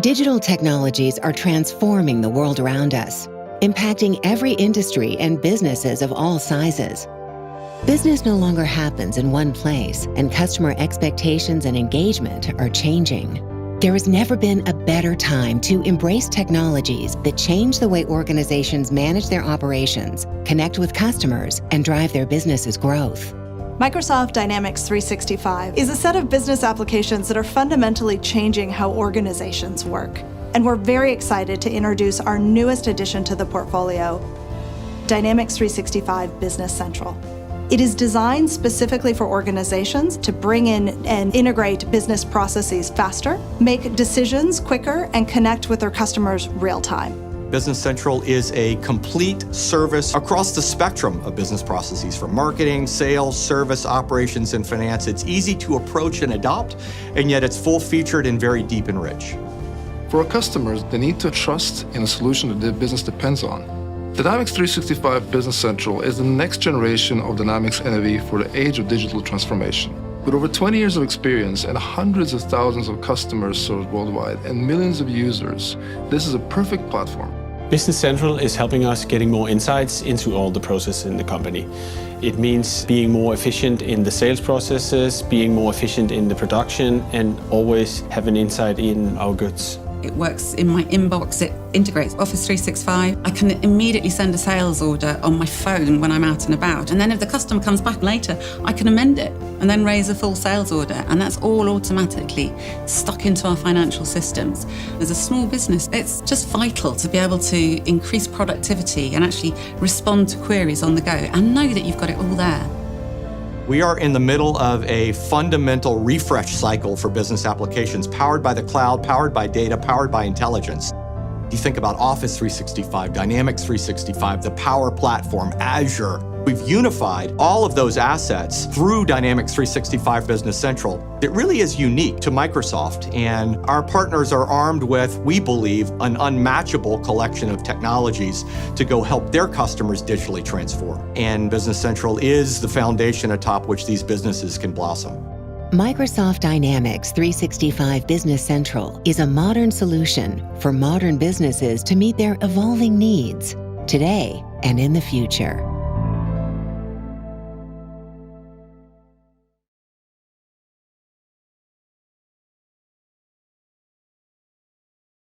Digital technologies are transforming the world around us, impacting every industry and businesses of all sizes. Business no longer happens in one place, and customer expectations and engagement are changing. There has never been a better time to embrace technologies that change the way organizations manage their operations, connect with customers, and drive their business's growth. Microsoft Dynamics 365 is a set of business applications that are fundamentally changing how organizations work. And we're very excited to introduce our newest addition to the portfolio, Dynamics 365 Business Central. It is designed specifically for organizations to bring in and integrate business processes faster, make decisions quicker, and connect with their customers real time. Business Central is a complete service across the spectrum of business processes, from marketing, sales, service, operations, and finance. It's easy to approach and adopt, and yet it's full-featured and very deep and rich. For our customers, they need to trust in a solution that their business depends on. Dynamics 365 Business Central is the next generation of Dynamics NAV for the age of digital transformation. With over 20 years of experience and hundreds of thousands of customers served worldwide and millions of users, this is a perfect platform. Business Central is helping us getting more insights into all the processes in the company. It means being more efficient in the sales processes, being more efficient in the production, and always have an insight in our goods. It works in my inbox, it integrates Office 365. I can immediately send a sales order on my phone when I'm out and about. And then if the customer comes back later, I can amend it and then raise a full sales order. And that's all automatically stuck into our financial systems. As a small business, it's just vital to be able to increase productivity and actually respond to queries on the go and know that you've got it all there. We are in the middle of a fundamental refresh cycle for business applications, powered by the cloud, powered by data, powered by intelligence. You think about Office 365, Dynamics 365, the Power Platform, Azure. We've unified all of those assets through Dynamics 365 Business Central. It really is unique to Microsoft, and our partners are armed with, we believe, an unmatchable collection of technologies to go help their customers digitally transform. And Business Central is the foundation atop which these businesses can blossom. Microsoft Dynamics 365 Business Central is a modern solution for modern businesses to meet their evolving needs today and in the future.